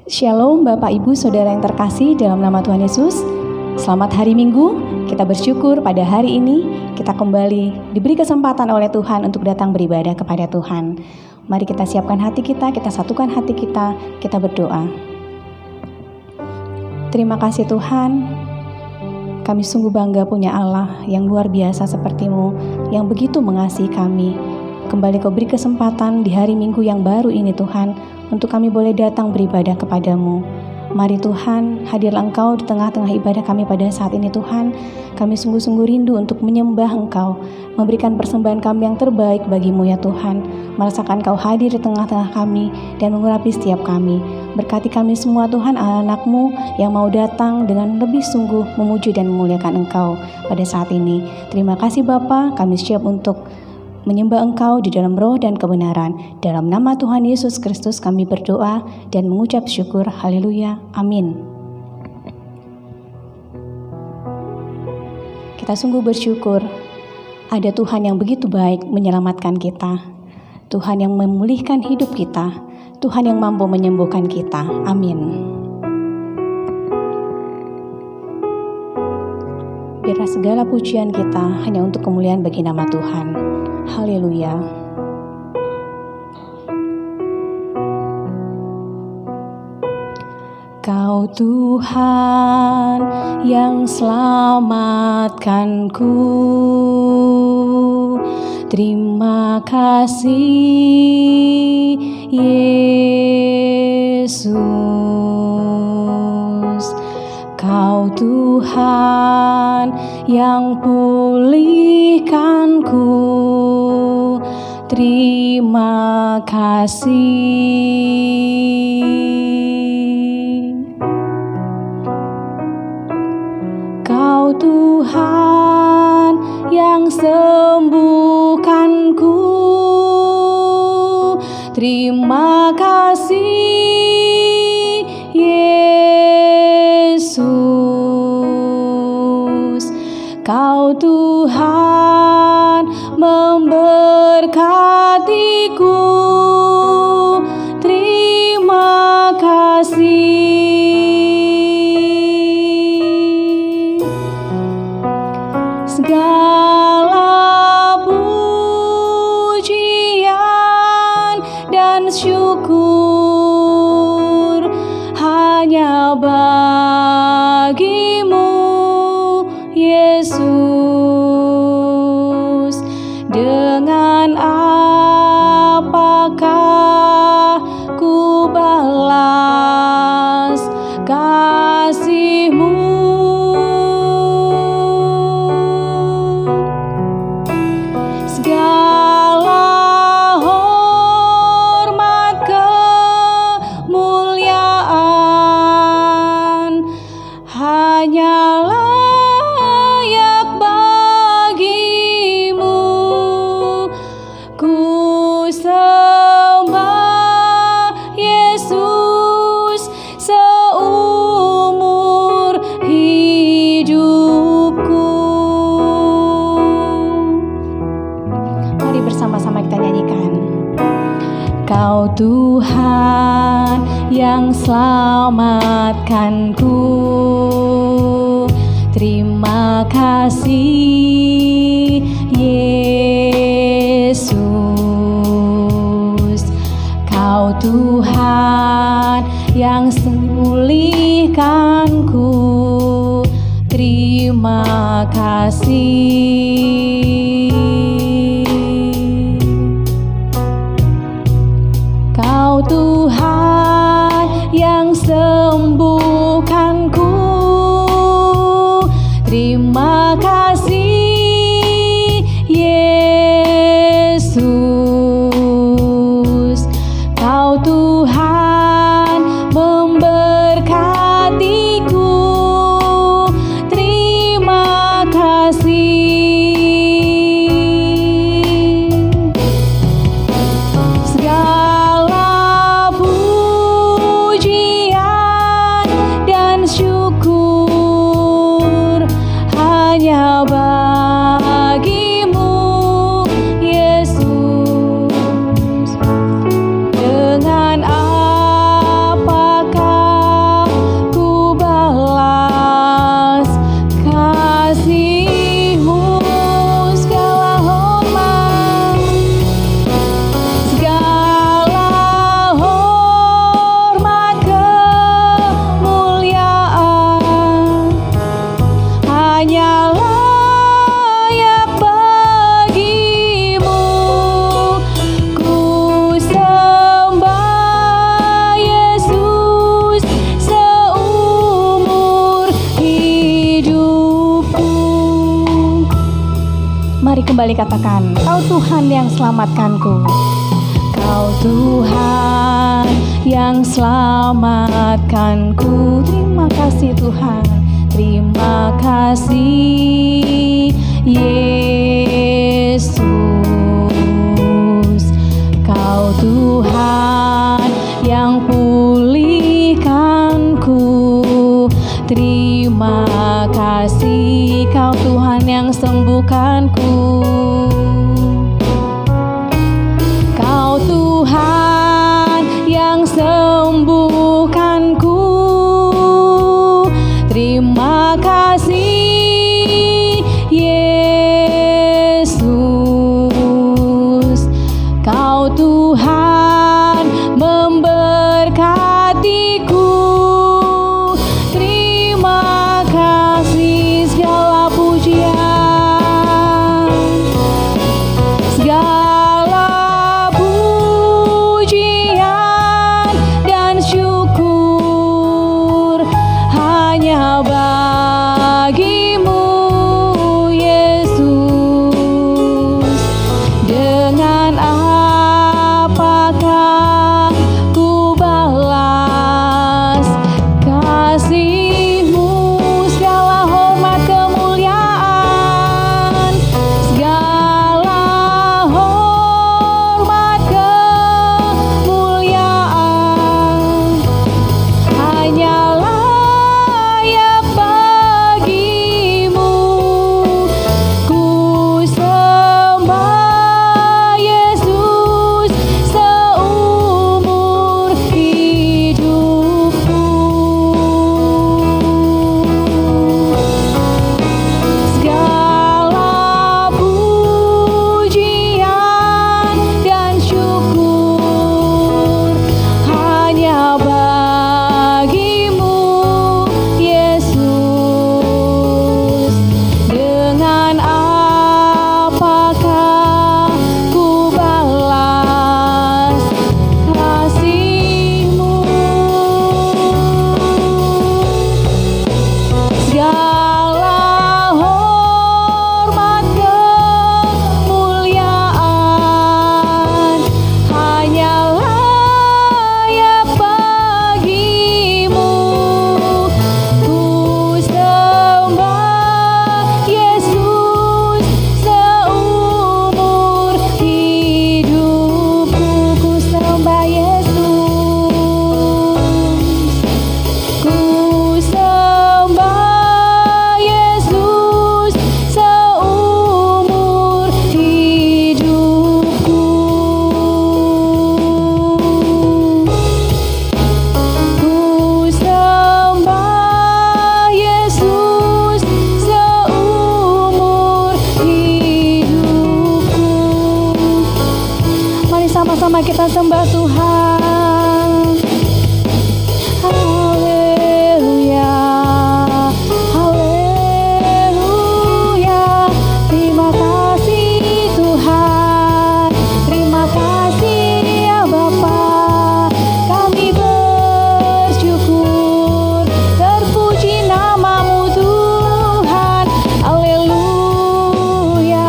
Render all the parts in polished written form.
Shalom Bapak Ibu Saudara yang terkasih dalam nama Tuhan Yesus. Selamat hari Minggu. Kita bersyukur pada hari ini kita kembali diberi kesempatan oleh Tuhan untuk datang beribadah kepada Tuhan. Mari kita siapkan hati kita satukan hati kita berdoa. Terima kasih Tuhan. Kami sungguh bangga punya Allah yang luar biasa seperti-Mu, yang begitu mengasihi kami. Kembali Kau beri kesempatan di hari Minggu yang baru ini Tuhan, untuk kami boleh datang beribadah kepadamu. Mari Tuhan, hadirlah Engkau di tengah-tengah ibadah kami pada saat ini Tuhan. Kami sungguh-sungguh rindu untuk menyembah Engkau, memberikan persembahan kami yang terbaik bagimu ya Tuhan. Merasakan Kau hadir di tengah-tengah kami dan mengurapi setiap kami. Berkati kami semua Tuhan, anak-anak-Mu yang mau datang dengan lebih sungguh memuji dan memuliakan Engkau pada saat ini. Terima kasih Bapa, kami siap untuk menyembah Engkau di dalam roh dan kebenaran. Dalam nama Tuhan Yesus Kristus kami berdoa dan mengucap syukur. Haleluya. Amin. Kita sungguh bersyukur ada Tuhan yang begitu baik menyelamatkan kita. Tuhan yang memulihkan hidup kita. Tuhan yang mampu menyembuhkan kita. Amin. Biarlah segala pujian kita hanya untuk kemuliaan bagi nama Tuhan. Haleluya. Kau Tuhan yang selamatkanku, terima kasih Yesus. Kau Tuhan yang pulihkanku, terima kasih. Kau Tuhan yang sembuhkanku, terima kasih Yesus. Kau Tuhan memberkatiku, terima kasih. Segala pujian dan syukur hanya bagimu Yesus. Dengan apakah ku balas kasih-Mu? Segala hormat kemuliaan hanyalah Kau Tuhan yang selamatkanku, terima kasih Yesus. Kau Tuhan yang memulihkanku, terima kasih. Kau Tuhan yang sembuhkanku, terima kasih Yesus. Kau Tuhan memberkatiku, terima kasih. Dengan apakah hanya layak bagimu. Ku sembah Yesus seumur hidupku. Mari kembali katakan, Kau Tuhan yang selamatkanku. Kau Tuhan yang selamatkanku. Terima kasih Tuhan, terima kasih Yesus. Kau Tuhan yang pulihkanku. Terima kasih Kau Tuhan yang sembuhkanku. Kau Tuhan yang sembuhkanku. Terima kasih Yesus. Kau Tuhan memberkatiku. Terima kasih, segala pujian, segala pujian dan syukur hanya bagimu Yesus. Dengan apakah ku balas kasih-Mu? Segala hormat kemuliaan, segala hormat kemuliaan hanya layak bagimu. Ku sembah Yesus seumur hidupku. Segala pujian dan syukur hanya bagimu Yesus. Dengan apakah ku balas kasih-Mu? Segala hormat kemuliaan hanya layak bagimu. Ku sembah Yesus seumur hidupku. Ku sembah Yesus. Ku sembah Yesus seumur hidupku. Ku sembah Yesus seumur hidupku. Mari sama-sama kita sembah Tuhan. Haleluya, haleluya. Terima kasih Tuhan, terima kasih ya Bapa. Kami bersyukur, terpuji nama-Mu Tuhan. Haleluya.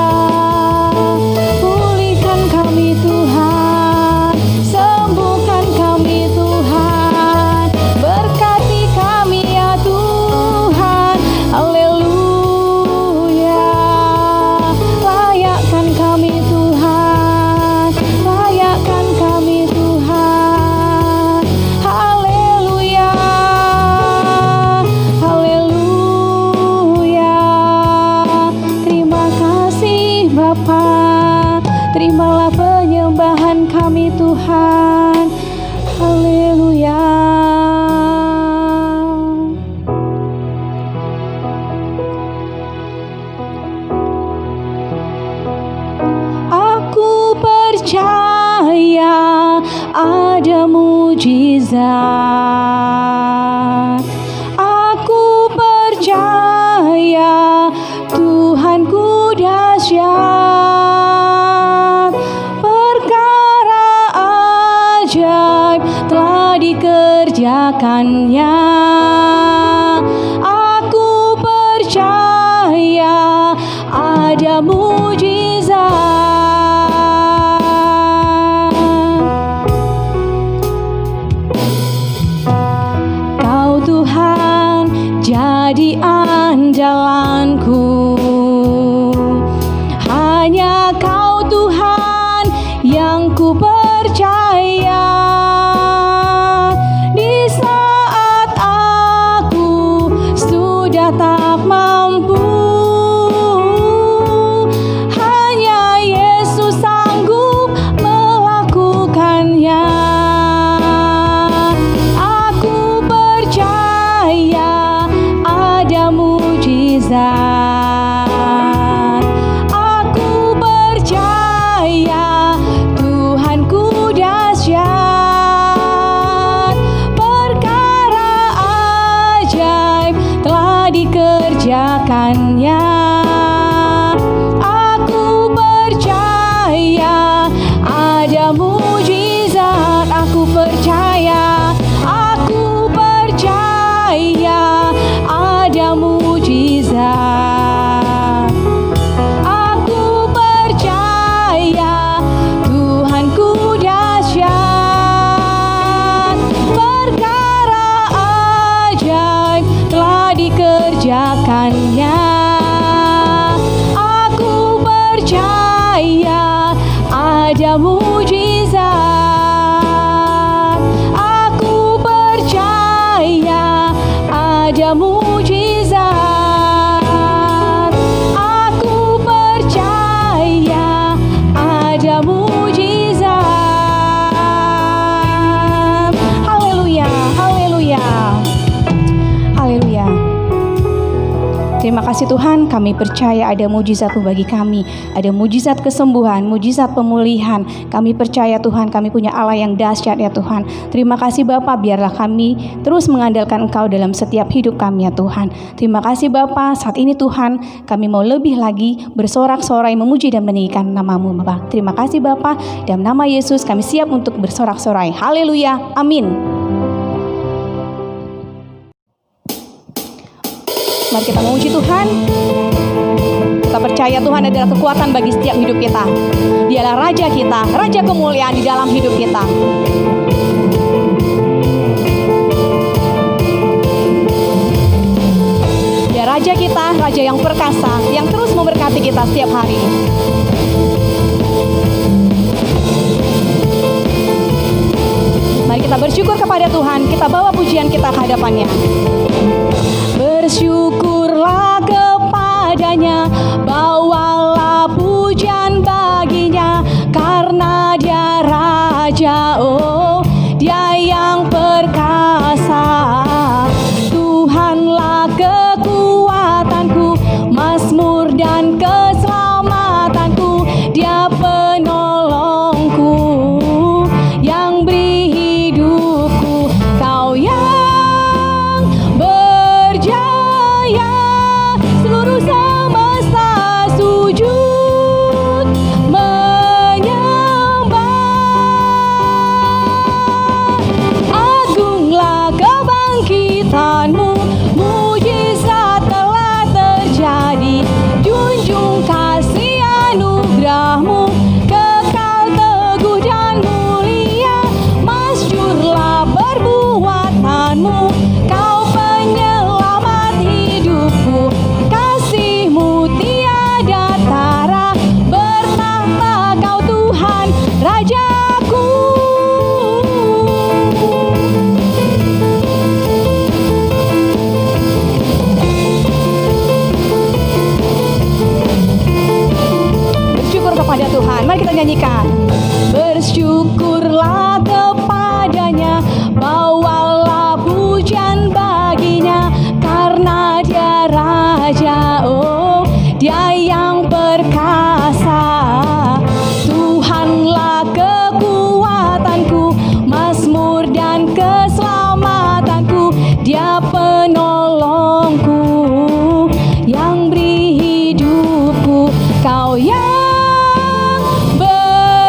Pulihkan kami Tuhan, sembuhkan kami Tuhan, berkati kami ya Tuhan. Haleluya. Layakkan kami Tuhan, layakkan kami Tuhan. Haleluya, haleluya. Terima kasih Bapa, terimalah penyembahan kami Tuhan. Haleluya. Aku percaya ada mujizat. Aku percaya kerjakannya. Aku percaya ada mujizat. Kau Tuhan jadi andalanku, hanya Kau Tuhan yang ku percaya. Di saat aku sudah tak mampu, hanya Yesus sanggup melakukannya. Aku percaya ada mujizat. Aku percaya Tuhanku dahsyat. Perkara ajaib telah dikerjakannya. Aku percaya ada mujizat. Aku percaya, aku percaya ada mujizat. Aku percaya Tuhanku dahsyat. Perkara ajaib telah dikerjakannya. Aku percaya ada mujizat. Aku percaya ada mujizat. Aku percaya ada mujizat. Haleluya, haleluya, haleluya. Terima kasih Tuhan, kami percaya ada mujizat-Mu bagi kami. Ada mujizat kesembuhan, mujizat pemulihan. Kami percaya Tuhan, kami punya Allah yang dahsyat ya Tuhan. Terima kasih Bapa, biarlah kami terus mengandalkan Engkau dalam setiap hidup kami ya Tuhan. Terima kasih Bapa, saat ini Tuhan, kami mau lebih lagi bersorak-sorai memuji dan meninggikan nama-Mu Bapa. Terima kasih Bapa, dalam nama Yesus kami siap untuk bersorak-sorai. Haleluya, amin. Mari kita memuji Tuhan. Kita percaya Tuhan adalah kekuatan bagi setiap hidup kita. Dialah Raja kita, Raja kemuliaan di dalam hidup kita. Dia Raja kita, Raja yang perkasa, yang terus memberkati kita setiap hari. Mari kita bersyukur kepada Tuhan, kita bawa pujian kita ke hadapannya. Bersyukurlah kepadanya, bawalah pujian baginya, karena Dia Raja, oh Dia yang perkasa. Tuhanlah kekuatanku, mazmur dan keselamatanku. Dia penolongku, yang beri hidupku. Kau yang berjaya, seluruh semesta sujud menyembah. Agunglah kebangkitan-Mu, mujizat telah terjadi. Junjung kasih anugerah-Mu, kekal teguh dan mulia. Masyurlah perbuatan-Mu, Kau penyelamat hidupku. Kasih-Mu tiada tara, bertahta Kau Tuhan Rajaku. Bersyukur kepada Tuhan, mari kita nyanyikan. Bersyukurlah kepadanya, bawalah pujian baginya, karena Dia Raja, oh Dia yang perkasa. Tuhanlah kekuatanku, mazmur dan keselamatanku. Dia penolongku, yang beri hidupku. Kau yang berjaya,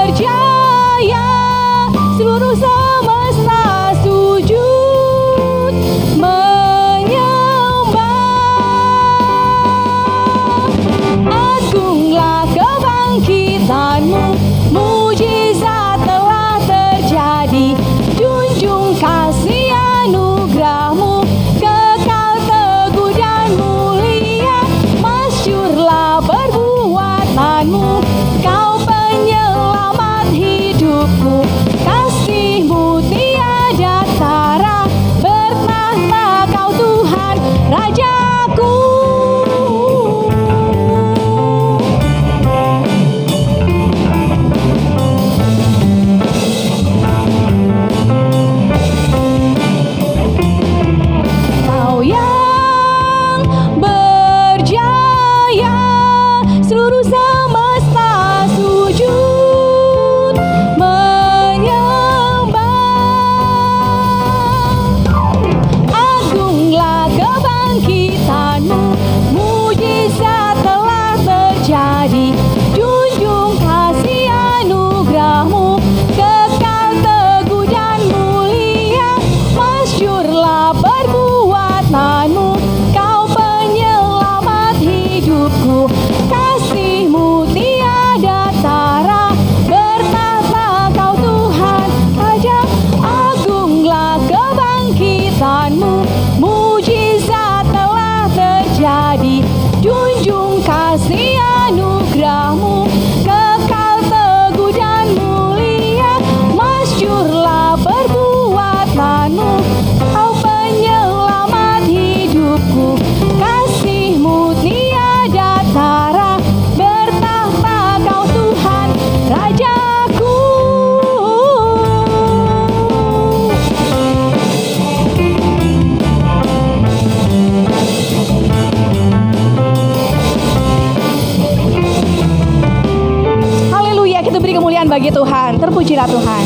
bagi Tuhan. Terpujilah Tuhan.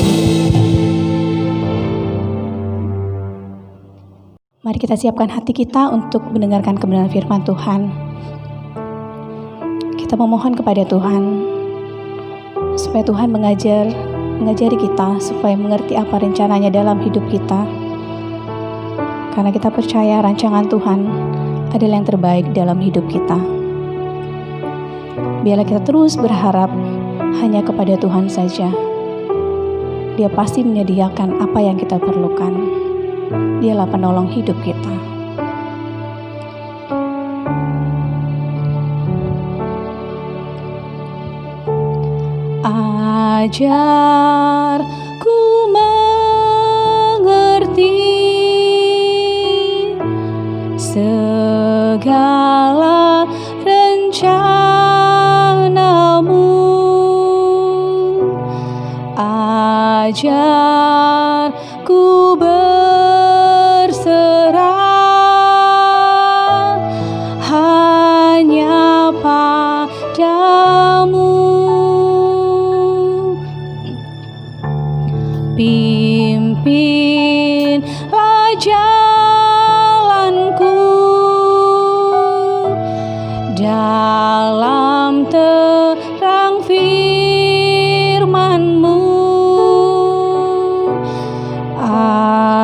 Mari kita siapkan hati kita untuk mendengarkan kebenaran firman Tuhan. Kita memohon kepada Tuhan supaya Tuhan mengajari kita supaya mengerti apa rencananya dalam hidup kita. Karena kita percaya rancangan Tuhan adalah yang terbaik dalam hidup kita. Biarlah kita terus berharap hanya kepada Tuhan saja. Dia pasti menyediakan apa yang kita perlukan. Dialah penolong hidup kita. Ajarku mengerti segala rencanamu. Ajarku berserah hanya padamu. Pimpinlah jalanku dalam terang firman-Mu.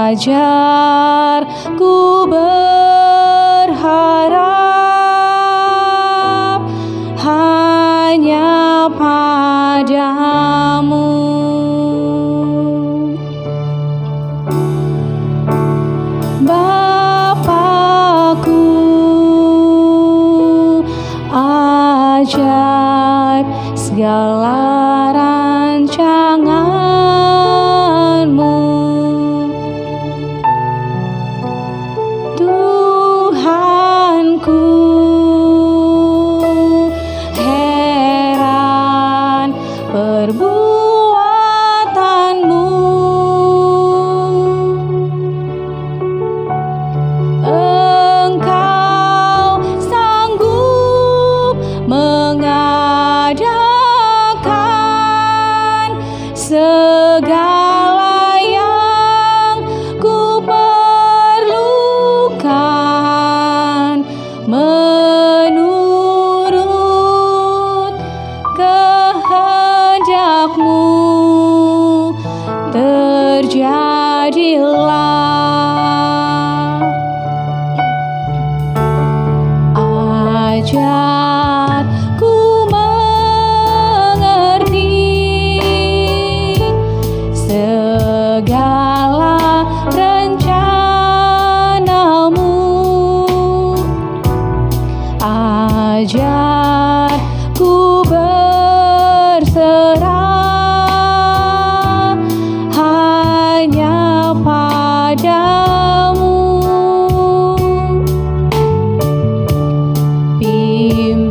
Ajarku berharap hanya padamu. Bapakku, ajar segala rancangan-Mu. Tuhanku, heran perbuatan-Mu. Engkau sanggup mengadakan segala yang ku perlukan menurut kehendak-Mu. Terjadilah. Ajarku mengerti segala rencana-Mu. Ajarku berserah hanya padamu. Pimpinlah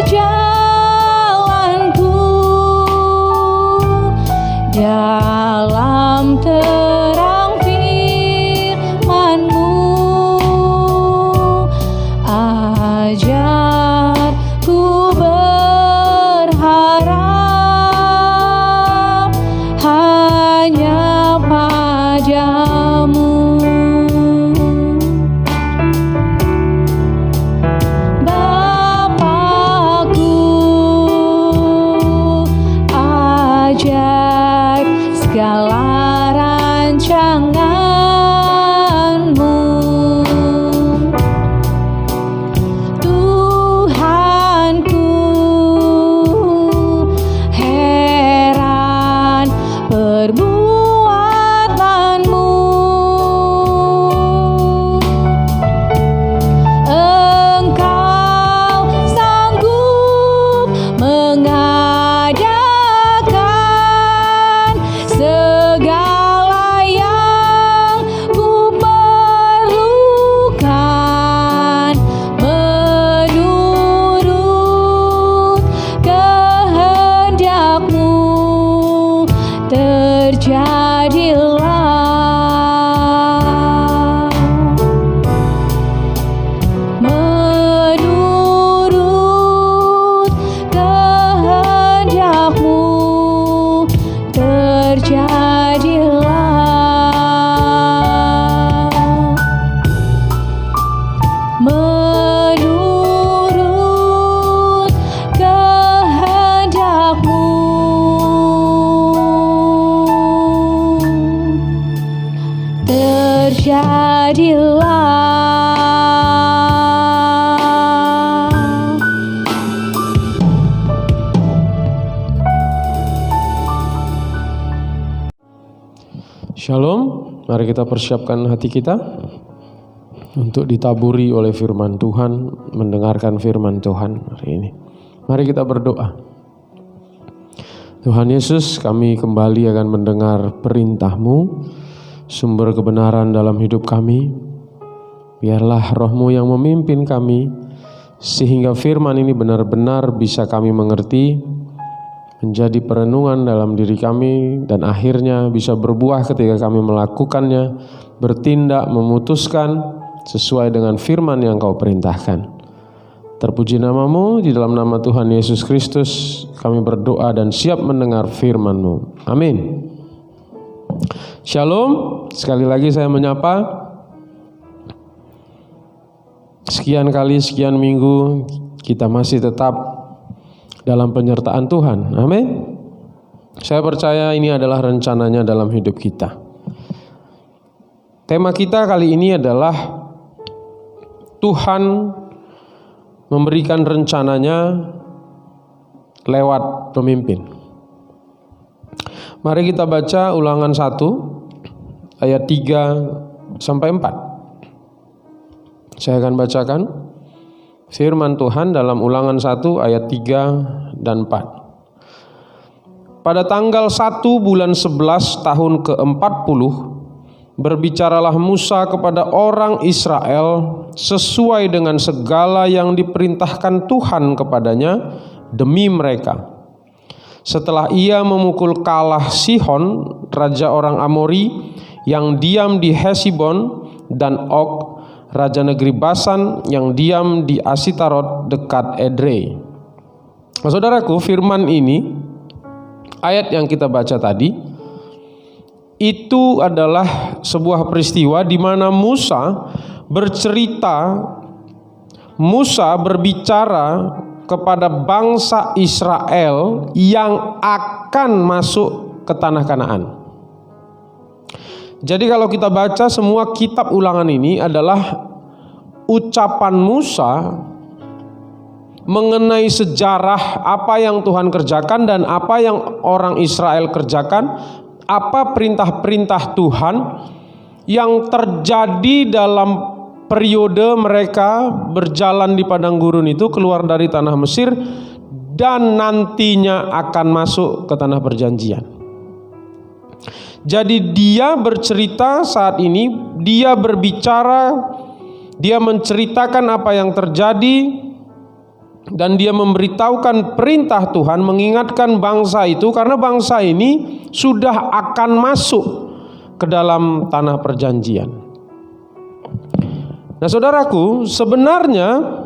jalanku dalam terang firman-Mu. Ajarku berharap hanya padamu. Bapakku, ajar segala rancangan-Mu. Tuhanku, Shalom, mari kita persiapkan hati kita untuk ditaburi oleh firman Tuhan, mendengarkan firman Tuhan hari ini. Mari kita berdoa. Tuhan Yesus, kami kembali akan mendengar perintah-Mu, sumber kebenaran dalam hidup kami. Biarlah Roh-Mu yang memimpin kami, sehingga firman ini benar-benar bisa kami mengerti, menjadi perenungan dalam diri kami, dan akhirnya bisa berbuah ketika kami melakukannya, bertindak, memutuskan sesuai dengan firman yang Kau perintahkan. Terpuji nama-Mu, di dalam nama Tuhan Yesus Kristus kami berdoa dan siap mendengar firman-Mu. Amin. Shalom, sekali lagi saya menyapa. Sekian kali, sekian minggu kita masih tetap dalam penyertaan Tuhan. Amin. Saya percaya ini adalah rencananya dalam hidup kita. Tema kita kali ini adalah Tuhan memberikan rencananya lewat pemimpin. Mari kita baca Ulangan 1 ayat 3 sampai 4. Saya akan bacakan firman Tuhan dalam Ulangan 1 ayat 3 dan 4. Pada tanggal 1 bulan 11 tahun ke-40, berbicaralah Musa kepada orang Israel sesuai dengan segala yang diperintahkan Tuhan kepadanya demi mereka. Setelah ia memukul kalah Sihon, raja orang Amori yang diam di Hesibon, dan Og, raja negeri Basan yang diam di Asitarot dekat Edrei. Nah, saudaraku, firman ini, ayat yang kita baca tadi, itu adalah sebuah peristiwa di mana Musa berbicara kepada bangsa Israel yang akan masuk ke tanah Kanaan. Jadi kalau kita baca semua kitab Ulangan ini adalah ucapan Musa mengenai sejarah apa yang Tuhan kerjakan dan apa yang orang Israel kerjakan, apa perintah-perintah Tuhan yang terjadi dalam periode mereka berjalan di padang gurun itu keluar dari tanah Mesir dan nantinya akan masuk ke tanah perjanjian. Jadi dia bercerita saat ini, dia berbicara, dia menceritakan apa yang terjadi, dan dia memberitahukan perintah Tuhan, mengingatkan bangsa itu, karena bangsa ini sudah akan masuk ke dalam tanah perjanjian. Nah, saudaraku, sebenarnya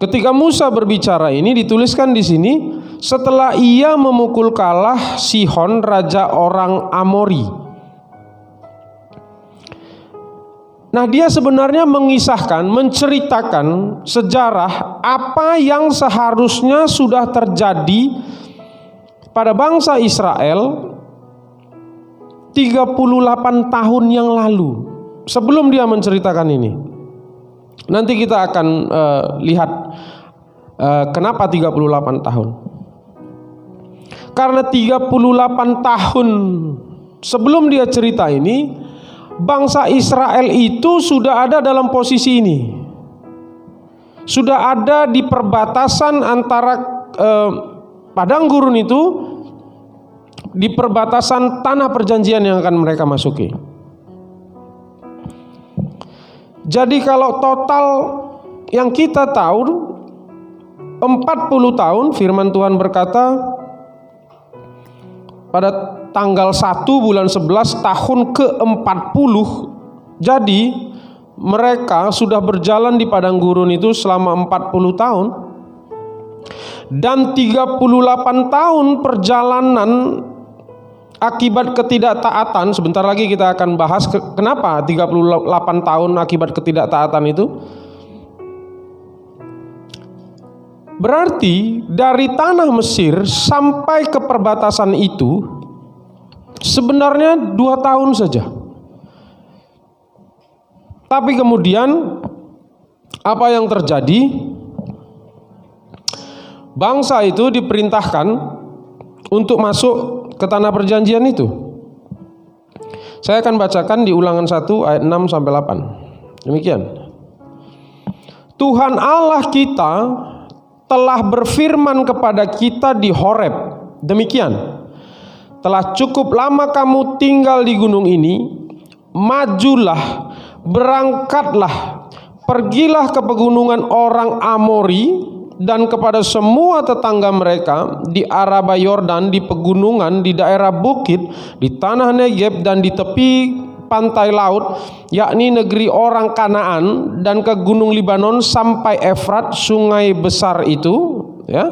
ketika Musa berbicara ini dituliskan di sini, setelah ia memukul kalah Sihon, raja orang Amori. Nah, dia sebenarnya mengisahkan, menceritakan sejarah apa yang seharusnya sudah terjadi pada bangsa Israel 38 tahun yang lalu. Sebelum dia menceritakan ini, nanti kita akan lihat kenapa 38 tahun. Karena 38 tahun sebelum dia cerita ini, bangsa Israel itu sudah ada dalam posisi ini. Sudah ada di perbatasan antara padang gurun itu, di perbatasan tanah perjanjian yang akan mereka masuki. Jadi kalau total yang kita tahu 40 tahun, firman Tuhan berkata pada tanggal 1 bulan 11 tahun ke-40. Jadi mereka sudah berjalan di padang gurun itu selama 40 tahun. Dan 38 tahun perjalanan akibat ketidaktaatan. Sebentar lagi kita akan bahas kenapa 38 tahun akibat ketidaktaatan itu. Berarti dari tanah Mesir sampai ke perbatasan itu sebenarnya 2 tahun saja. Tapi kemudian apa yang terjadi? Bangsa itu diperintahkan untuk masuk ke tanah perjanjian itu. Saya akan bacakan di Ulangan 1 ayat 6 sampai 8. Demikian. Tuhan Allah kita telah berfirman kepada kita di Horeb. Demikian. Telah cukup lama kamu tinggal di gunung ini, majulah, berangkatlah, pergilah ke pegunungan orang Amori dan kepada semua tetangga mereka di Araba Yordan, di pegunungan, di daerah bukit, di tanah Negeb dan di tepi pantai laut, yakni negeri orang Kanaan, dan ke gunung Libanon sampai Efrat, sungai besar itu, ya.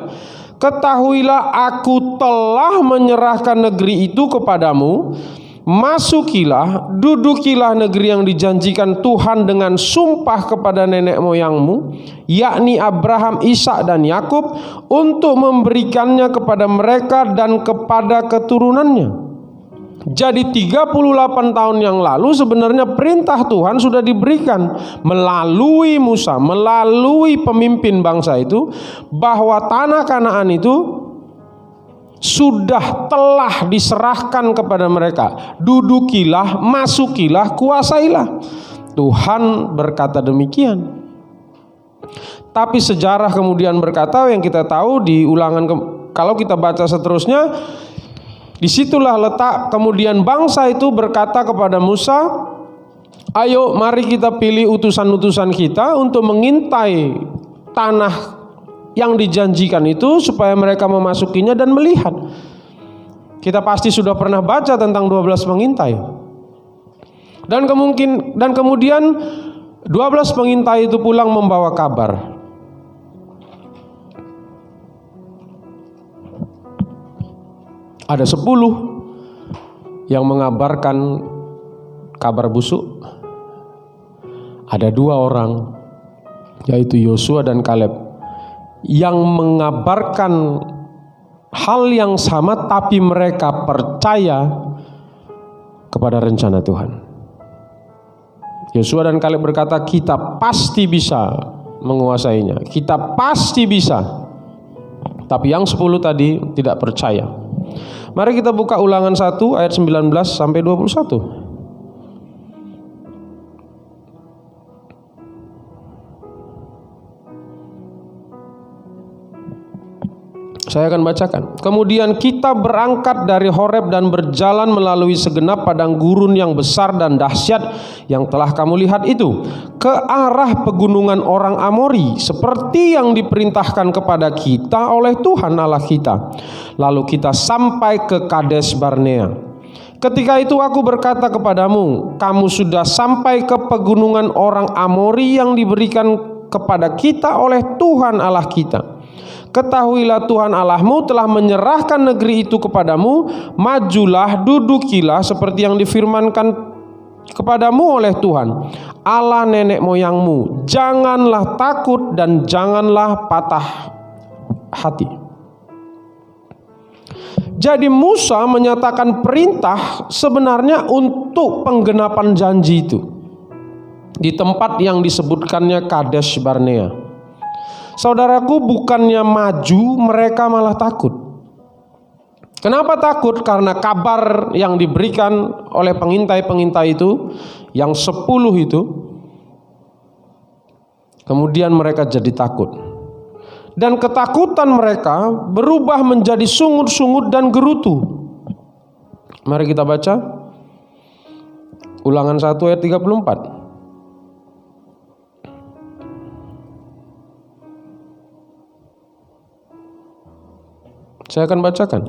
Ketahuilah aku telah menyerahkan negeri itu kepadamu. Masukilah, dudukilah negeri yang dijanjikan Tuhan dengan sumpah kepada nenek moyangmu, yakni Abraham, Ishak dan Yakub, untuk memberikannya kepada mereka dan kepada keturunannya. Jadi 38 tahun yang lalu sebenarnya perintah Tuhan sudah diberikan melalui Musa, melalui pemimpin bangsa itu, bahwa tanah Kanaan itu sudah telah diserahkan kepada mereka. Dudukilah, masukilah, kuasailah. Tuhan berkata demikian. Tapi sejarah kemudian berkata, yang kita tahu di Ulangan, kalau kita baca seterusnya, disitulah letak kemudian bangsa itu berkata kepada Musa, ayo mari kita pilih utusan-utusan kita untuk mengintai tanah yang dijanjikan itu supaya mereka memasukinya dan melihat. Kita pasti sudah pernah baca tentang 12 pengintai. Dan kemudian 12 pengintai itu pulang membawa kabar. Ada 10 yang mengabarkan kabar busuk. Ada 2 orang, yaitu Yosua dan Kaleb, yang mengabarkan hal yang sama, tapi mereka percaya kepada rencana Tuhan. Yosua dan Kaleb berkata, kita pasti bisa menguasainya, kita pasti bisa. Tapi yang 10 tadi tidak percaya. Mari kita buka Ulangan 1 ayat 19 sampai 21. Saya akan bacakan. Kemudian kita berangkat dari Horeb dan berjalan melalui segenap padang gurun yang besar dan dahsyat yang telah kamu lihat itu, ke arah pegunungan orang Amori, seperti yang diperintahkan kepada kita oleh Tuhan Allah kita. Lalu kita sampai ke Kades Barnea. Ketika itu aku berkata kepadamu, kamu sudah sampai ke pegunungan orang Amori yang diberikan kepada kita oleh Tuhan Allah kita. Ketahuilah Tuhan Allahmu telah menyerahkan negeri itu kepadamu. Majulah, dudukilah seperti yang difirmankan kepadamu oleh Tuhan Allah nenek moyangmu. Janganlah takut dan janganlah patah hati. Jadi Musa menyatakan perintah sebenarnya untuk penggenapan janji itu di tempat yang disebutkannya Kades Barnea. Saudaraku, bukannya maju, mereka malah takut. Kenapa takut? Karena kabar yang diberikan oleh pengintai-pengintai itu, yang 10 itu, kemudian mereka jadi takut. Dan ketakutan mereka berubah menjadi sungut-sungut dan gerutu. Mari kita baca Ulangan 1 ayat 34. Saya akan bacakan.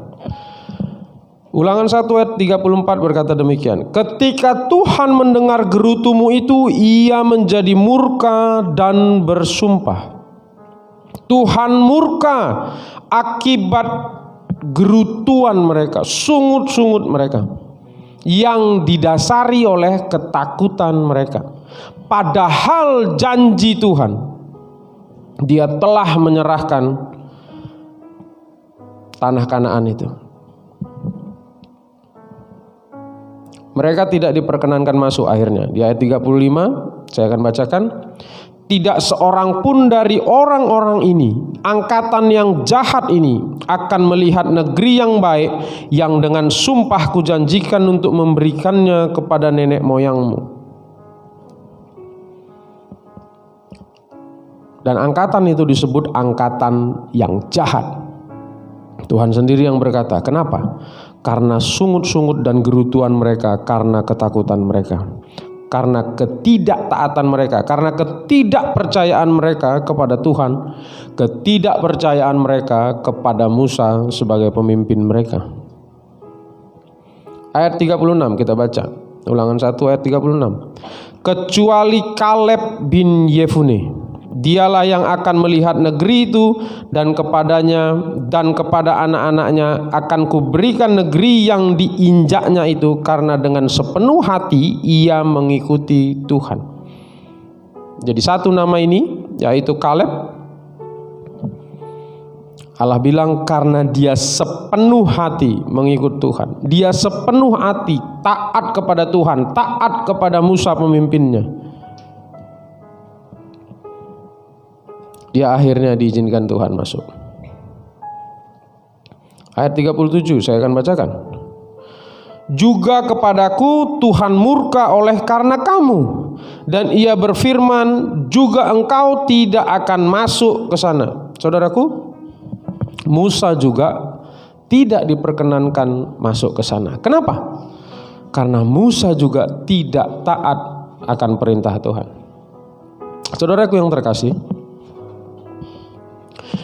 Ulangan 1 ayat 34 berkata demikian. Ketika Tuhan mendengar gerutumu itu, ia menjadi murka dan bersumpah. Tuhan murka akibat gerutuan mereka, sungut-sungut mereka, yang didasari oleh ketakutan mereka. Padahal janji Tuhan, dia telah menyerahkan tanah Kanaan itu. Mereka tidak diperkenankan masuk akhirnya. Di ayat 35 saya akan bacakan. tidak seorang pun dari orang-orang ini, angkatan yang jahat ini, akan melihat negeri yang baik yang dengan sumpah kujanjikan untuk memberikannya kepada nenek moyangmu. Dan angkatan itu disebut angkatan yang jahat. Tuhan sendiri yang berkata, kenapa? Karena sungut-sungut dan gerutuan mereka, karena ketakutan mereka, karena ketidaktaatan mereka, karena ketidakpercayaan mereka kepada Tuhan, ketidakpercayaan mereka kepada Musa sebagai pemimpin mereka. Ayat 36 kita baca. Ulangan 1 ayat 36. Kecuali Kaleb bin Yefune, dialah yang akan melihat negeri itu, dan kepadanya dan kepada anak-anaknya akan kuberikan negeri yang diinjaknya itu, karena dengan sepenuh hati ia mengikuti Tuhan. Jadi satu nama ini yaitu Kaleb, Allah bilang karena dia sepenuh hati mengikut Tuhan, dia sepenuh hati taat kepada Tuhan, taat kepada Musa pemimpinnya, dia akhirnya diizinkan Tuhan masuk. Ayat 37 saya akan bacakan. Juga kepadaku Tuhan murka oleh karena kamu, dan ia berfirman, juga engkau tidak akan masuk ke sana. Saudaraku, Musa juga tidak diperkenankan masuk ke sana. Kenapa? Karena Musa juga tidak taat akan perintah Tuhan. Saudaraku yang terkasih,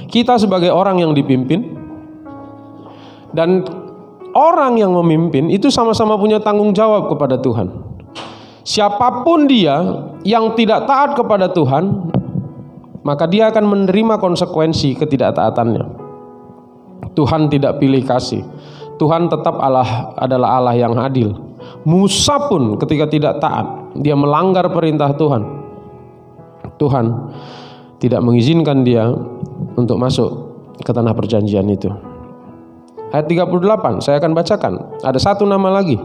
kita sebagai orang yang dipimpin dan orang yang memimpin itu sama-sama punya tanggung jawab kepada Tuhan. Siapapun dia yang tidak taat kepada Tuhan, maka dia akan menerima konsekuensi ketidaktaatannya. Tuhan tidak pilih kasih. Tuhan tetap adalah Allah yang adil. Musa pun ketika tidak taat, dia melanggar perintah Tuhan. Tuhan tidak mengizinkan dia untuk masuk ke tanah perjanjian itu. Ayat 38 saya akan bacakan. Ada satu nama lagi.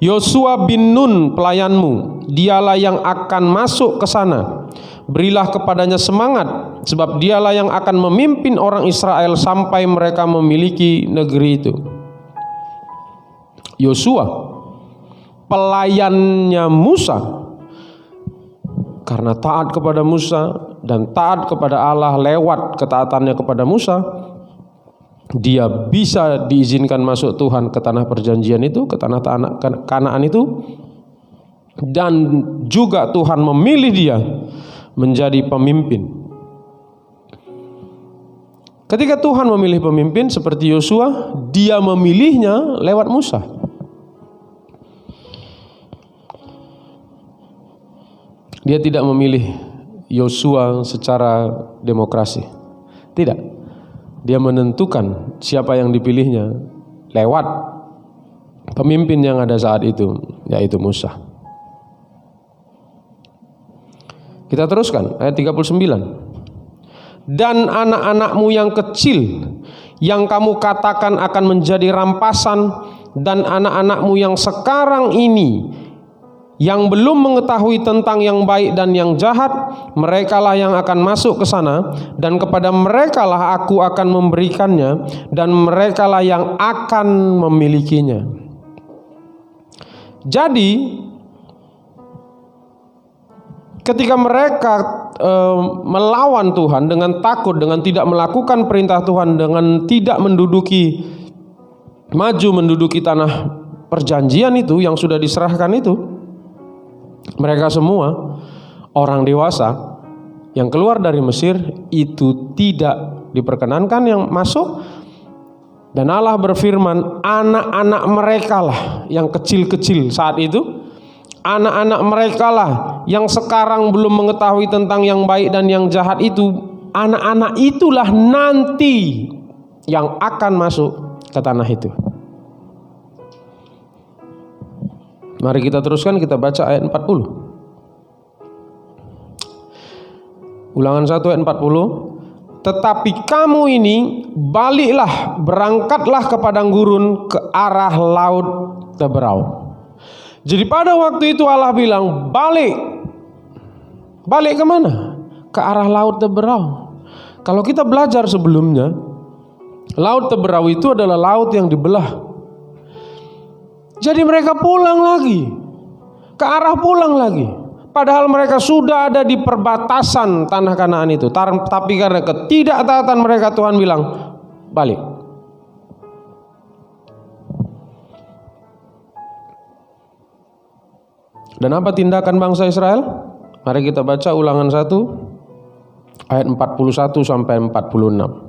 Yosua bin Nun pelayanmu, dialah yang akan masuk ke sana. Berilah kepadanya semangat, sebab dialah yang akan memimpin orang Israel sampai mereka memiliki negeri itu. Yosua pelayannya Musa, karena taat kepada Musa dan taat kepada Allah lewat ketaatannya kepada Musa, dia bisa diizinkan masuk Tuhan ke tanah perjanjian itu, ke tanah Kanaan itu, dan juga Tuhan memilih dia menjadi pemimpin. Ketika Tuhan memilih pemimpin seperti Yosua, dia memilihnya lewat Musa. Dia tidak memilih Yosua secara demokrasi. Tidak. Dia menentukan siapa yang dipilihnya lewat pemimpin yang ada saat itu, yaitu Musa. Kita teruskan ayat 39. Dan anak-anakmu yang kecil yang kamu katakan akan menjadi rampasan, dan anak-anakmu yang sekarang ini yang belum mengetahui tentang yang baik dan yang jahat, merekalah yang akan masuk ke sana, dan kepada merekalah aku akan memberikannya, dan merekalah yang akan memilikinya. Jadi ketika mereka melawan Tuhan dengan takut, dengan tidak melakukan perintah Tuhan, dengan tidak maju menduduki tanah perjanjian itu yang sudah diserahkan itu, mereka semua orang dewasa yang keluar dari Mesir itu tidak diperkenankan yang masuk. Dan Allah berfirman, anak-anak mereka lah yang kecil-kecil saat itu, anak-anak mereka lah yang sekarang belum mengetahui tentang yang baik dan yang jahat itu, anak-anak itulah nanti yang akan masuk ke tanah itu. Mari kita teruskan, kita baca ayat 40. Ulangan 1 ayat 40. Tetapi kamu ini baliklah, berangkatlah ke padang gurun ke arah laut Teberau. Jadi pada waktu itu Allah bilang balik, Balik kemana? Ke arah Laut Teberau. Kalau kita belajar sebelumnya, Laut Teberau itu adalah laut yang dibelah. Jadi mereka pulang lagi, ke arah pulang lagi. Padahal mereka sudah ada di perbatasan tanah Kanaan itu. Tapi karena ketidaktaatan mereka, Tuhan bilang, balik. Dan apa tindakan bangsa Israel? Mari kita baca Ulangan 1 ayat 41 sampai 46.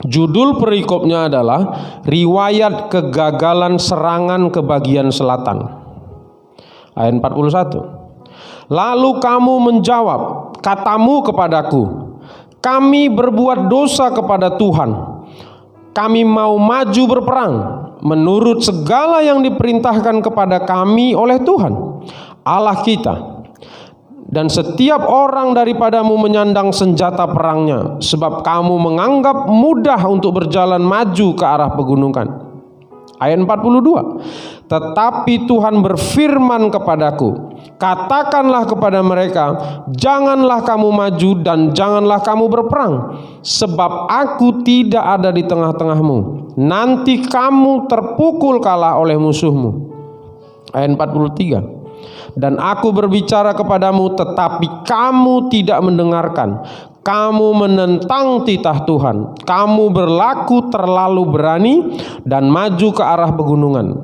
Judul perikopnya adalah riwayat kegagalan serangan ke bagian selatan. Ayat 41. Lalu kamu menjawab, katamu kepadaku, kami berbuat dosa kepada Tuhan. Kami mau maju berperang menurut segala yang diperintahkan kepada kami oleh Tuhan Allah kita. Dan setiap orang daripadamu menyandang senjata perangnya, sebab kamu menganggap mudah untuk berjalan maju ke arah pegunungan. Ayat 42. Tetapi Tuhan berfirman kepadaku, katakanlah kepada mereka, janganlah kamu maju dan janganlah kamu berperang, sebab aku tidak ada di tengah-tengahmu. Nanti kamu terpukul kalah oleh musuhmu. Ayat 43. Dan aku berbicara kepadamu, tetapi kamu tidak mendengarkan. Kamu menentang titah Tuhan. Kamu berlaku terlalu berani dan maju ke arah pegunungan.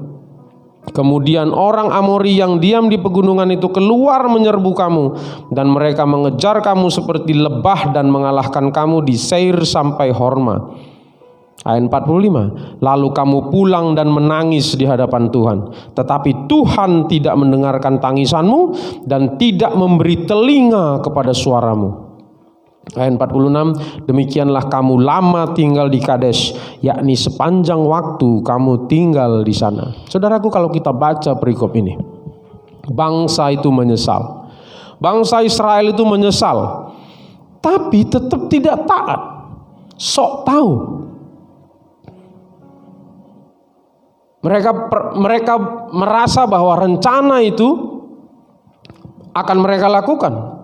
Kemudian orang Amori yang diam di pegunungan itu keluar menyerbu kamu, dan mereka mengejar kamu seperti lebah dan mengalahkan kamu di Seir sampai Horma. Ayat 45. Lalu kamu pulang dan menangis di hadapan Tuhan, tetapi Tuhan tidak mendengarkan tangisanmu dan tidak memberi telinga kepada suaramu. Ayat 46. Demikianlah kamu lama tinggal di Kadesh, yakni sepanjang waktu kamu tinggal di sana. Saudaraku, kalau kita baca perikop ini, bangsa itu menyesal. Bangsa Israel itu menyesal, tapi tetap tidak taat. Sok tahu. Mereka merasa bahwa rencana itu akan mereka lakukan.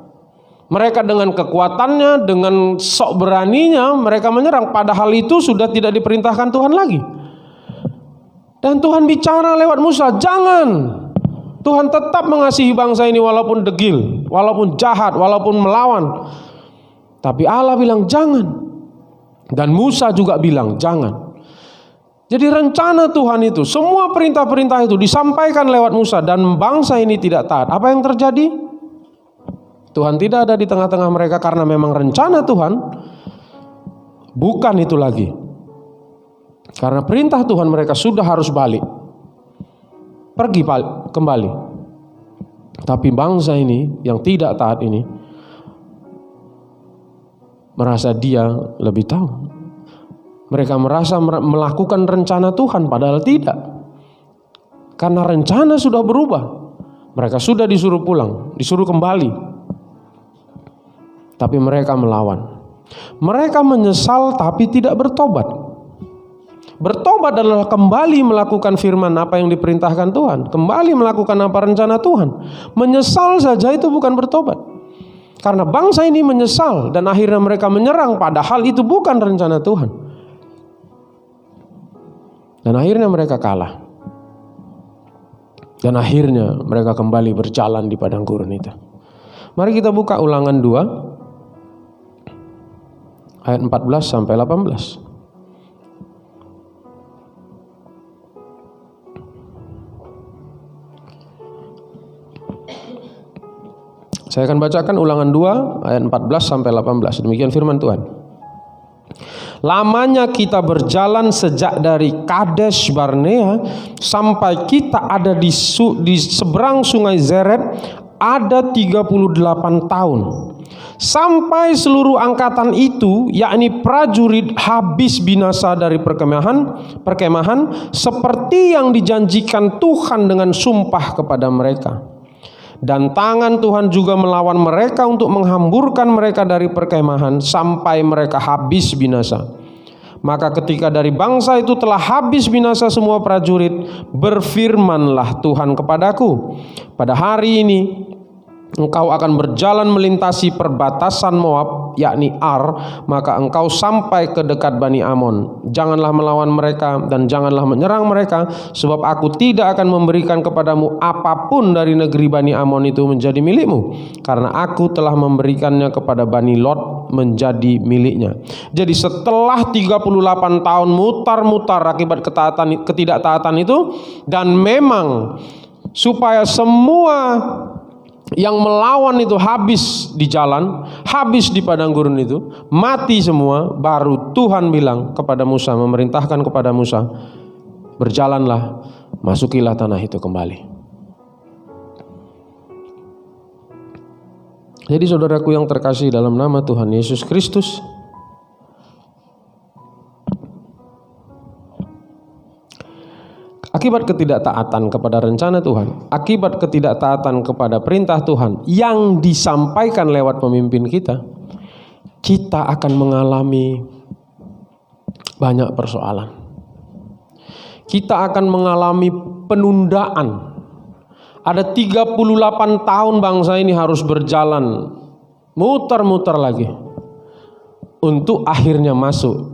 Mereka dengan kekuatannya, dengan sok beraninya mereka menyerang, padahal itu sudah tidak diperintahkan Tuhan lagi. Dan Tuhan bicara lewat Musa, jangan. Tuhan tetap mengasihi bangsa ini walaupun degil, walaupun jahat, walaupun melawan. Tapi Allah bilang jangan. Dan Musa juga bilang jangan. Jadi rencana Tuhan itu, semua perintah-perintah itu disampaikan lewat Musa, dan bangsa ini tidak taat. Apa yang terjadi? Tuhan tidak ada di tengah-tengah mereka karena memang rencana Tuhan bukan itu lagi. Karena perintah Tuhan mereka sudah harus balik, pergi kembali. Tapi bangsa ini yang tidak taat ini merasa dia lebih tahu. Mereka merasa melakukan rencana Tuhan, padahal tidak. Karena rencana sudah berubah. Mereka sudah disuruh pulang, disuruh kembali. Tapi mereka melawan. Mereka menyesal tapi tidak bertobat. Bertobat adalah kembali melakukan firman apa yang diperintahkan Tuhan. Kembali melakukan apa rencana Tuhan. Menyesal saja itu bukan bertobat. Karena bangsa ini menyesal dan akhirnya mereka menyerang, padahal itu bukan rencana Tuhan. Dan akhirnya mereka kalah. Dan akhirnya mereka kembali berjalan di padang gurun itu. Mari kita buka Ulangan 2 ayat 14 sampai 18. Saya akan bacakan Ulangan 2 ayat 14 sampai 18. Demikian firman Tuhan. Lamanya kita berjalan sejak dari Kadesh Barnea sampai kita ada di seberang sungai Zered, ada 38 tahun. Sampai seluruh angkatan itu, yakni prajurit, habis binasa dari perkemahan seperti yang dijanjikan Tuhan dengan sumpah kepada mereka. Dan tangan Tuhan juga melawan mereka untuk menghamburkan mereka dari perkemahan sampai mereka habis binasa. Maka ketika dari bangsa itu telah habis binasa semua prajurit, berfirmanlah Tuhan kepadaku, pada hari ini engkau akan berjalan melintasi perbatasan Moab, yakni Ar, maka engkau sampai ke dekat Bani Amon. Janganlah melawan mereka dan janganlah menyerang mereka, sebab aku tidak akan memberikan kepadamu apapun dari negeri Bani Amon itu menjadi milikmu, karena aku telah memberikannya kepada Bani Lot menjadi miliknya. Jadi setelah 38 tahun mutar-mutar akibat ketidaktaatan itu, dan memang supaya semua yang melawan itu habis di jalan, habis di padang gurun itu, mati semua, baru Tuhan bilang kepada Musa, memerintahkan kepada Musa, berjalanlah, masukilah tanah itu kembali. Jadi saudaraku yang terkasih dalam nama Tuhan Yesus Kristus, akibat ketidaktaatan kepada rencana Tuhan, akibat ketidaktaatan kepada perintah Tuhan yang disampaikan lewat pemimpin kita, kita akan mengalami banyak persoalan. Kita akan mengalami penundaan. Ada 38 tahun bangsa ini harus berjalan muter-muter lagi untuk akhirnya masuk.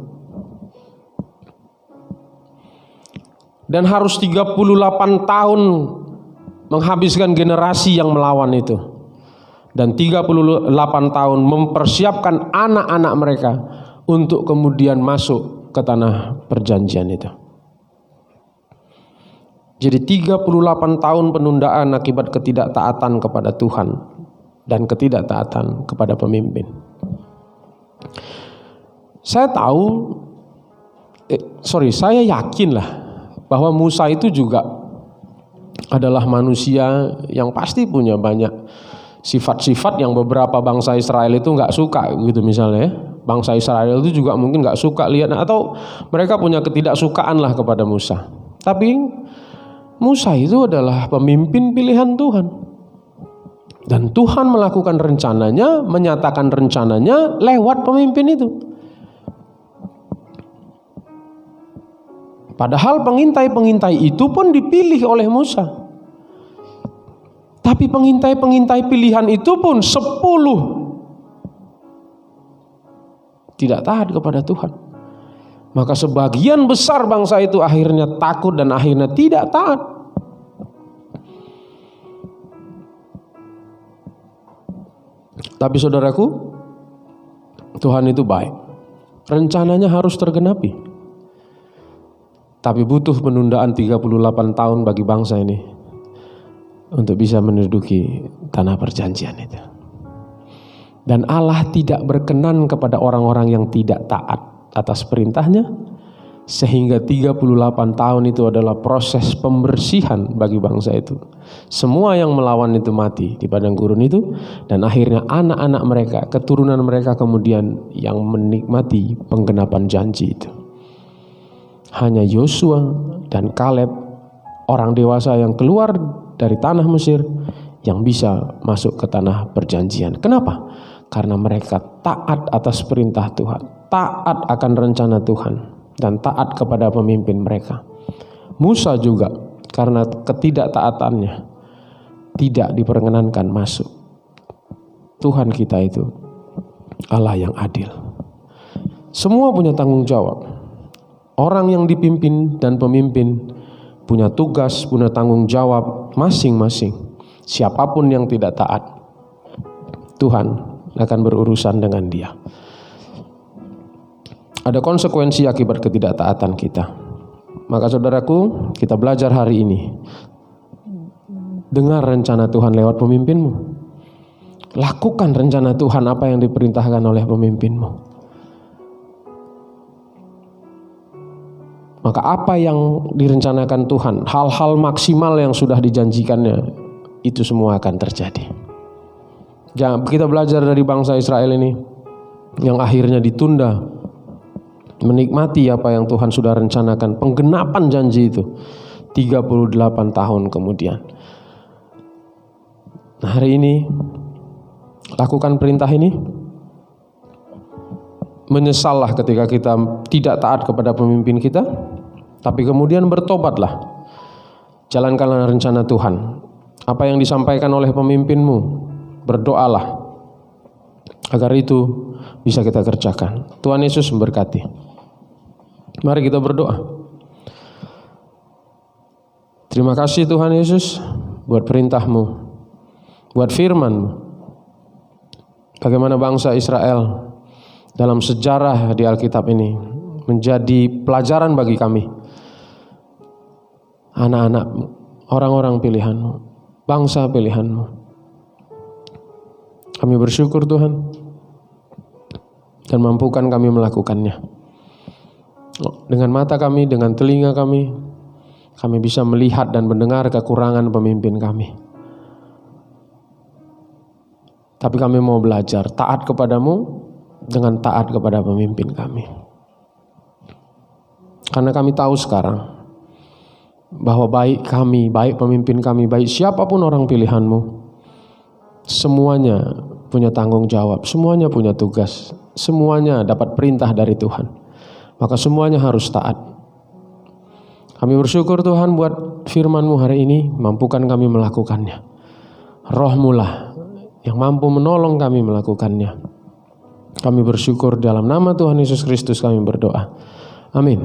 Dan harus 38 tahun menghabiskan generasi yang melawan itu. Dan 38 tahun mempersiapkan anak-anak mereka untuk kemudian masuk ke tanah perjanjian itu. Jadi 38 tahun penundaan akibat ketidaktaatan kepada Tuhan dan ketidaktaatan kepada pemimpin. Saya yakin lah bahwa Musa itu juga adalah manusia yang pasti punya banyak sifat-sifat yang beberapa bangsa Israel itu nggak suka gitu misalnya ya. Bangsa Israel itu juga mungkin nggak suka lihat atau mereka punya ketidaksukaan lah kepada Musa. Tapi Musa itu adalah pemimpin pilihan Tuhan. Dan Tuhan melakukan rencananya, menyatakan rencananya lewat pemimpin itu. Padahal pengintai-pengintai itu pun dipilih oleh Musa. Tapi pengintai-pengintai pilihan itu pun 10 tidak taat kepada Tuhan. Maka sebagian besar bangsa itu akhirnya takut dan akhirnya tidak taat. Tapi saudaraku, Tuhan itu baik. Rencananya harus tergenapi. Tapi butuh penundaan 38 tahun bagi bangsa ini untuk bisa menduduki tanah perjanjian itu. Dan Allah tidak berkenan kepada orang-orang yang tidak taat atas perintahnya, sehingga 38 tahun itu adalah proses pembersihan bagi bangsa itu. Semua yang melawan itu mati di padang gurun itu, dan akhirnya anak-anak mereka, keturunan mereka kemudian yang menikmati penggenapan janji itu. Hanya Yosua dan Kaleb, orang dewasa yang keluar dari tanah Mesir, yang bisa masuk ke tanah perjanjian. Kenapa? Karena mereka taat atas perintah Tuhan, taat akan rencana Tuhan, dan taat kepada pemimpin mereka. Musa juga karena ketidaktaatannya tidak diperkenankan masuk. Tuhan kita itu Allah yang adil. Semua punya tanggung jawab. Orang yang dipimpin dan pemimpin punya tugas, punya tanggung jawab masing-masing. Siapapun yang tidak taat, Tuhan akan berurusan dengan dia. Ada konsekuensi akibat ketidaktaatan kita. Maka saudaraku, kita belajar hari ini. Dengar rencana Tuhan lewat pemimpinmu. Lakukan rencana Tuhan apa yang diperintahkan oleh pemimpinmu. Maka apa yang direncanakan Tuhan, hal-hal maksimal yang sudah dijanjikannya, itu semua akan terjadi. Jangan kita belajar dari bangsa Israel ini yang akhirnya ditunda menikmati apa yang Tuhan sudah rencanakan, penggenapan janji itu 38 tahun kemudian. Nah, hari ini lakukan perintah ini. Menyesallah ketika kita tidak taat kepada pemimpin kita, tapi kemudian bertobatlah. Jalankanlah rencana Tuhan. Apa yang disampaikan oleh pemimpinmu, berdoalah agar itu bisa kita kerjakan. Tuhan Yesus memberkati. Mari kita berdoa. Terima kasih Tuhan Yesus buat perintah-Mu, buat firman-Mu. Bagaimana bangsa Israel dalam sejarah di Alkitab ini menjadi pelajaran bagi kami, anak-anak-Mu, orang-orang pilihan-Mu, bangsa pilihan-Mu. Kami bersyukur Tuhan, dan mampukan kami melakukannya. Dengan mata kami, dengan telinga kami bisa melihat dan mendengar kekurangan pemimpin kami. Tapi kami mau belajar taat kepadamu dengan taat kepada pemimpin kami. Karena kami tahu sekarang bahwa baik kami, baik pemimpin kami, baik siapapun orang pilihan-Mu, semuanya punya tanggung jawab, semuanya punya tugas, semuanya dapat perintah dari Tuhan. Maka semuanya harus taat. Kami bersyukur Tuhan buat firman-Mu hari ini, mampukan kami melakukannya. Roh-Mu lah yang mampu menolong kami melakukannya. Kami bersyukur dalam nama Tuhan Yesus Kristus kami berdoa. Amin.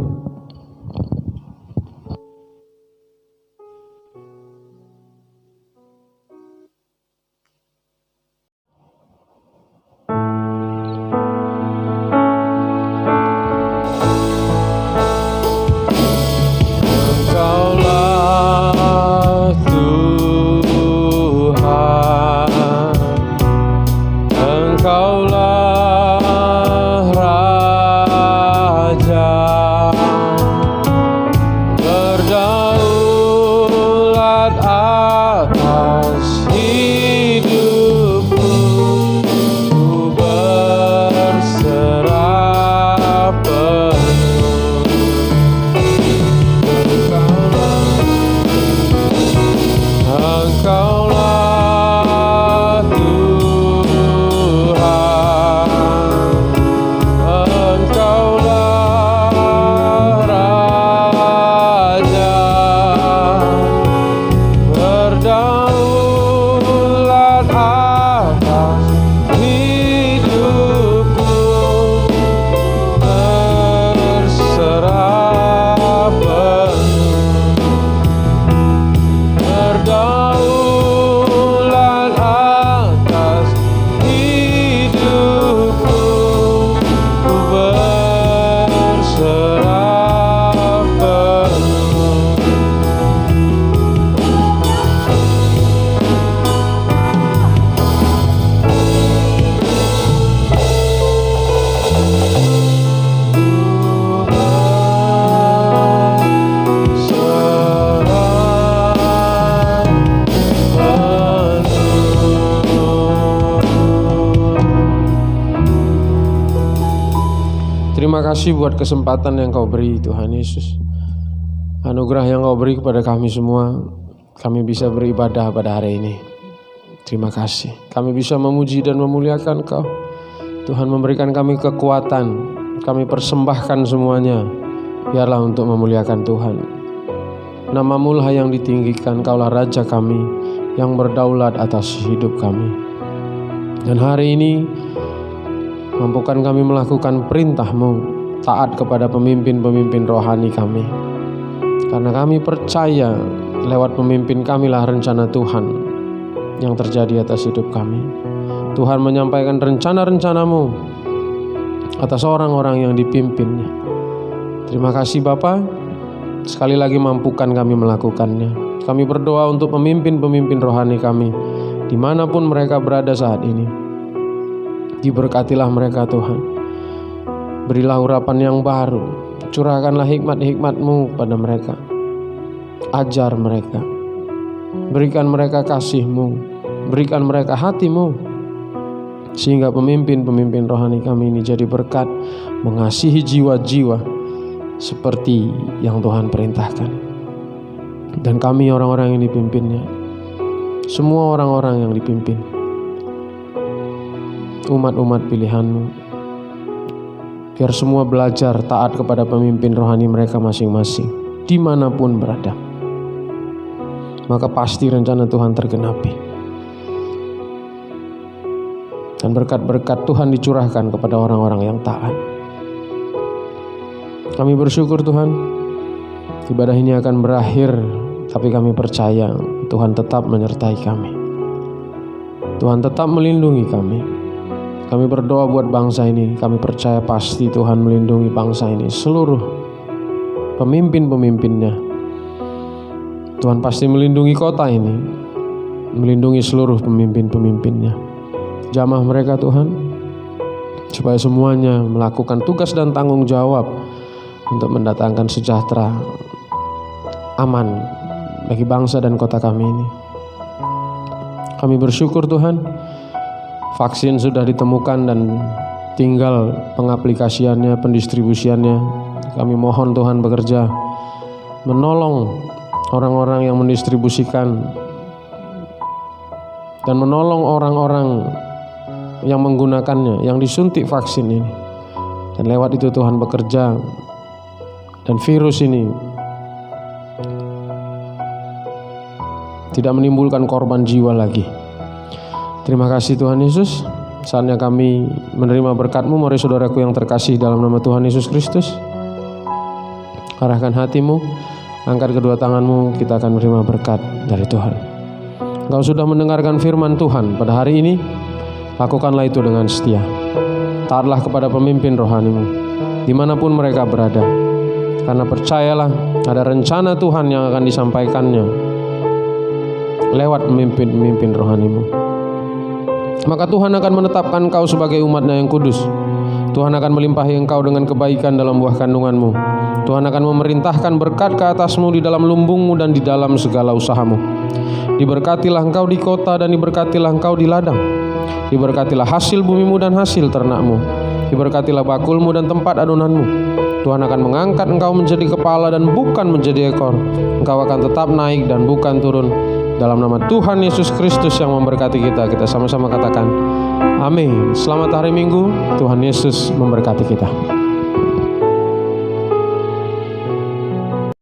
Terima kasih buat kesempatan yang Kau beri Tuhan Yesus. Anugerah yang Kau beri kepada kami semua, kami bisa beribadah pada hari ini. Terima kasih. Kami bisa memuji dan memuliakan Kau. Tuhan memberikan kami kekuatan, kami persembahkan semuanya, biarlah untuk memuliakan Tuhan. Nama-Mu lah yang ditinggikan, Kaulah Raja kami yang berdaulat atas hidup kami. Dan hari ini mampukan kami melakukan perintah-Mu, taat kepada pemimpin-pemimpin rohani kami. Karena kami percaya lewat pemimpin kamilah rencana Tuhan yang terjadi atas hidup kami. Tuhan menyampaikan rencana-rencana-Mu atas orang-orang yang dipimpinnya. Terima kasih Bapa, sekali lagi mampukan kami melakukannya. Kami berdoa untuk pemimpin-pemimpin rohani kami, dimanapun mereka berada saat ini. Diberkatilah mereka Tuhan. Berilah urapan yang baru. Curahkanlah hikmat-hikmat-Mu pada mereka. Ajar mereka. Berikan mereka kasih-Mu. Berikan mereka hati-Mu. Sehingga pemimpin-pemimpin rohani kami ini jadi berkat, mengasihi jiwa-jiwa seperti yang Tuhan perintahkan. Dan kami orang-orang yang dipimpinnya, semua orang-orang yang dipimpin, umat-umat pilihan-Mu, biar semua belajar taat kepada pemimpin rohani mereka masing-masing, dimanapun berada. Maka pasti rencana Tuhan tergenapi. dan berkat-berkat Tuhan dicurahkan kepada orang-orang yang taat. Kami bersyukur Tuhan, ibadah ini akan berakhir, tapi kami percaya Tuhan tetap menyertai kami. Tuhan tetap melindungi kami. Kami berdoa buat bangsa ini, kami percaya pasti Tuhan melindungi bangsa ini, seluruh pemimpin-pemimpinnya. Tuhan pasti melindungi kota ini, melindungi seluruh pemimpin-pemimpinnya. Jamah mereka Tuhan, supaya semuanya melakukan tugas dan tanggung jawab untuk mendatangkan sejahtera, aman bagi bangsa dan kota kami ini. Kami bersyukur Tuhan, vaksin sudah ditemukan dan tinggal pengaplikasiannya, pendistribusiannya. Kami mohon Tuhan bekerja menolong orang-orang yang mendistribusikan dan menolong orang-orang yang menggunakannya, yang disuntik vaksin ini. Dan lewat itu Tuhan bekerja dan virus ini tidak menimbulkan korban jiwa lagi. Terima kasih Tuhan Yesus. Saatnya kami menerima berkat-Mu. Mari saudaraku yang terkasih, dalam nama Tuhan Yesus Kristus, arahkan hatimu, angkat kedua tanganmu, kita akan menerima berkat dari Tuhan. Engkau sudah mendengarkan firman Tuhan pada hari ini, lakukanlah itu dengan setia. Taatlah kepada pemimpin rohanimu dimanapun mereka berada, karena percayalah ada rencana Tuhan yang akan disampaikannya lewat pemimpin-pemimpin rohanimu. Maka Tuhan akan menetapkan engkau sebagai umat-Nya yang kudus. Tuhan akan melimpahi engkau dengan kebaikan dalam buah kandunganmu. Tuhan akan memerintahkan berkat ke atasmu di dalam lumbungmu dan di dalam segala usahamu. Diberkatilah engkau di kota dan diberkatilah engkau di ladang. Diberkatilah hasil bumimu dan hasil ternakmu. Diberkatilah bakulmu dan tempat adonanmu. Tuhan akan mengangkat engkau menjadi kepala dan bukan menjadi ekor. Engkau akan tetap naik dan bukan turun. Dalam nama Tuhan Yesus Kristus yang memberkati kita, kita sama-sama katakan amin. Selamat hari Minggu, Tuhan Yesus memberkati kita.